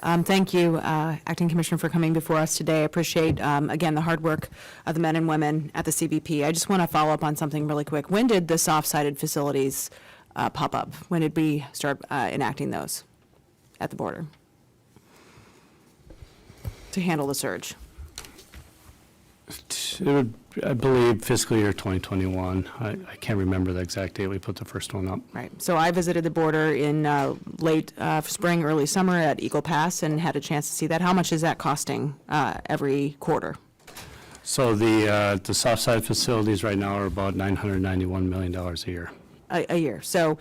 Thank you, Acting Commissioner, for coming before us today. I appreciate, again, the hard work of the men and women at the CBP. I just want to follow up on something really quick. When did the soft-sided facilities pop up? When did we start enacting those at the border to handle the surge? It would, I believe, fiscal year 2021. I can't remember the exact date we put the first one up. Right. So I visited the border in late spring, early summer at Eagle Pass and had a chance to see that. How much is that costing every quarter? So the soft side facilities right now are about $991 million a year. A year. So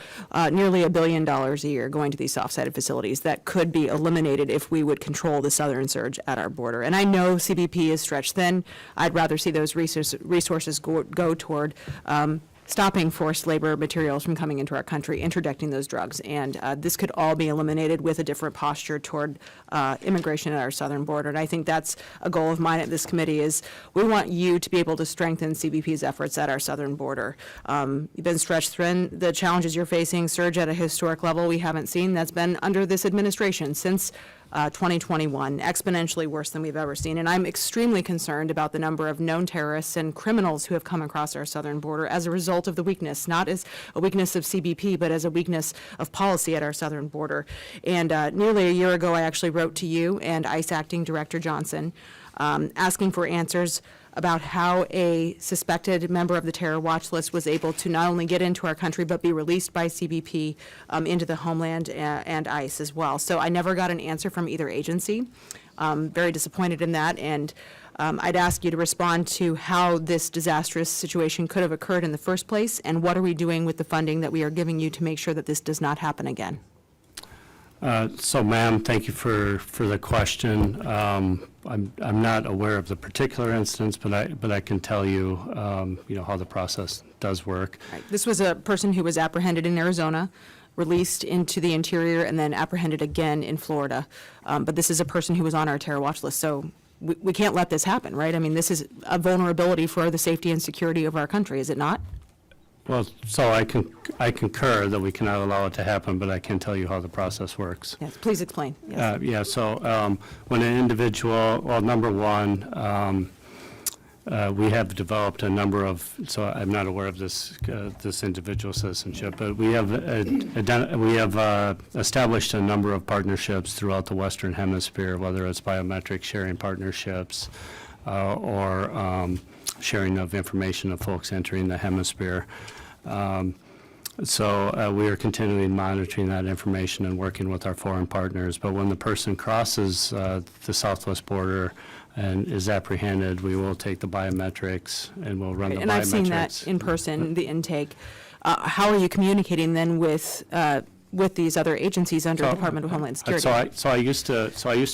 nearly $1 billion a year going to these soft-sided facilities that could be eliminated if we would control the southern surge at our border. And I know CBP is stretched thin. I'd rather see those resources go toward stopping forced labor materials from coming into our country, interdicting those drugs. And this could all be eliminated with a different posture toward immigration at our southern border. And I think that's a goal of mine at this committee is we want you to be able to strengthen CBP's efforts at our southern border. You've been stretched thin. The challenges you're facing surge at a historic level we haven't seen. That's been under this administration since 2021, exponentially worse than we've ever seen. And I'm extremely concerned about the number of known terrorists and criminals who have come across our southern border as a result of the weakness, not as a weakness of CBP, but as a weakness of policy at our southern border. And nearly a year ago, I actually wrote to you and ICE Acting Director Johnson asking for answers about how a suspected member of the terror watch list was able to not only get into our country, but be released by CBP into the homeland and ICE as well. So I never got an answer from either agency. Very disappointed in that. And I'd ask you to respond to how this disastrous situation could have occurred in the first place, and what are we doing with the funding that we are giving you to make sure that this does not happen again? So, ma'am, thank you for the question. I'm not aware of the particular instance, but I can tell you, how the process does work. Right. This was a person who was apprehended in Arizona, released into the interior, and then apprehended again in Florida. But this is a person who was on our terror watch list, so we can't let this happen, right? I mean, this is a vulnerability for the safety and security of our country, is it not? Well, so I concur that we cannot allow it to happen, but I can tell you how the process works. Yes, please explain. Yes. So when an individual, well, number one, we have developed a number of, so I'm not aware of this individual citizenship, but we have established a number of partnerships throughout the Western Hemisphere, whether it's biometric sharing partnerships or sharing of information of folks entering the hemisphere. So we are continually monitoring that information and working with our foreign partners. But when the person crosses the southwest border and is apprehended, we will take the biometrics and we'll run the biometrics. And I've seen that in person, the intake. How are you communicating then with these other agencies under the Department of Homeland Security? So I used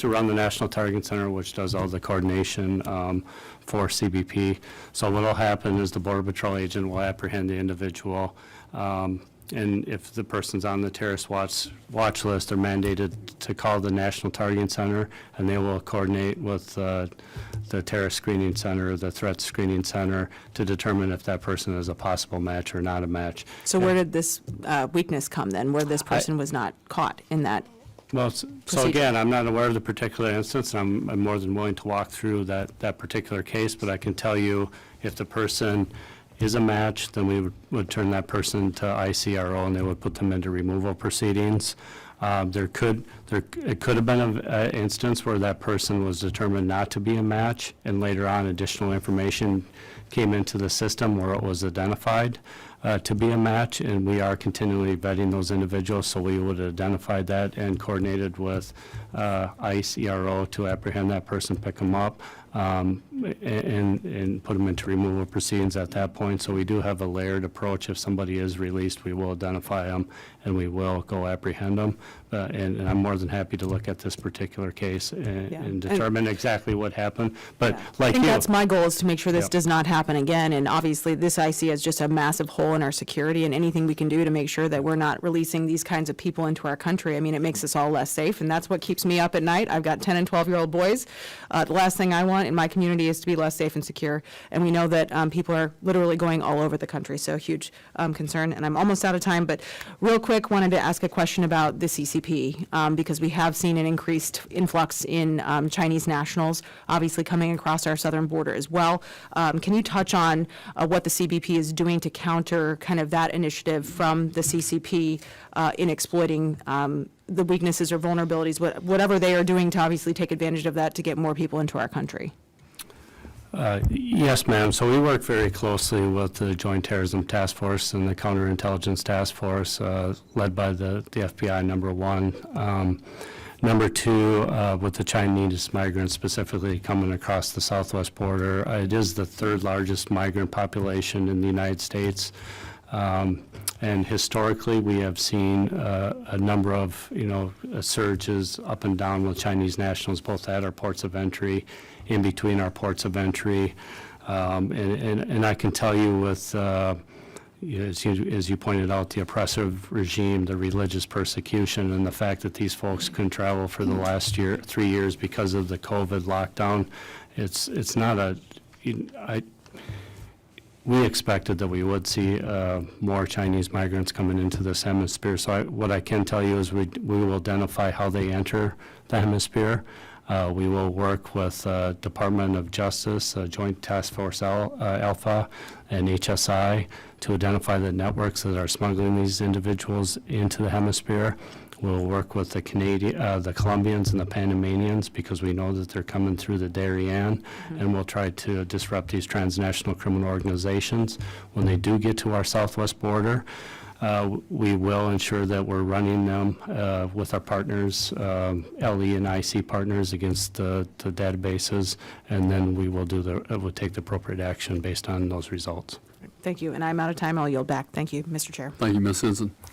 to run the National Target Center, which does all the coordination for CBP. So what will happen is the Border Patrol agent will apprehend the individual, and if the person's on the terrorist watch list, they're mandated to call the National Target Center, and they will coordinate with the terrorist screening center, the threat screening center, to determine if that person is a possible match or not a match. So where did this weakness come then, where this person was not caught in that? Well, so again, I'm not aware of the particular instance, and I'm more than willing to walk through that particular case, but I can tell you if the person is a match, then we would turn that person to ICRO and they would put them into removal proceedings. It could have been an instance where that person was determined not to be a match, and later on additional information came into the system where it was identified to be a match, and we are continually vetting those individuals, so we would identify that and coordinated with ICE, ERO to apprehend that person, pick them up, and put them into removal proceedings at that point. So we do have a layered approach. If somebody is released, we will identify them and we will go apprehend them. And I'm more than happy to look at this particular case and determine exactly what happened. But like I think that's my goal, is to make sure this does not happen again. And obviously this I see as just a massive hole in our security, and anything we can do to make sure that we're not releasing these kinds of people into our country. I mean, it makes us all less safe, and that's what keeps me up at night. I've got 10 and 12-year-old boys. The last thing I want want in my community is to be less safe and secure. And we know that people are literally going all over the country, so huge concern. And I'm almost out of time, but real quick, wanted to ask a question about the CCP, because we have seen an increased influx in Chinese nationals, obviously coming across our southern border as well. Can you touch on what the CBP is doing to counter kind of that initiative from the CCP in exploiting the weaknesses or vulnerabilities, whatever they are doing to obviously take advantage of that to get more people into our country? Yes, ma'am. So we work very closely with the Joint Terrorism Task Force and the Counterintelligence Task Force, led by the FBI, number one. Number two, with the Chinese migrants specifically coming across the southwest border, it is the third largest migrant population in the United States. And historically, we have seen a number of, surges up and down with Chinese nationals, both at our ports of entry, in between our ports of entry. And I can tell you with, as you pointed out, the oppressive regime, the religious persecution, and the fact that these folks couldn't travel for the last 3 years because of the COVID lockdown, it's not we expected that we would see more Chinese migrants coming into this hemisphere. So what I can tell you is we will identify how they enter the hemisphere. We will work with Department of Justice, Joint Task Force Alpha, and HSI to identify the networks that are smuggling these individuals into the hemisphere. We'll work with the Colombians and the Panamanians because we know that they're coming through the Darien, and we'll try to disrupt these transnational criminal organizations. When they do get to our southwest border, we will ensure that we're running them with our partners, LE and IC partners, against the databases, and then we will we'll take the appropriate action based on those results. Thank you, and I'm out of time. I'll yield back. Thank you, Mr. Chair. Thank you, Ms. Hinson.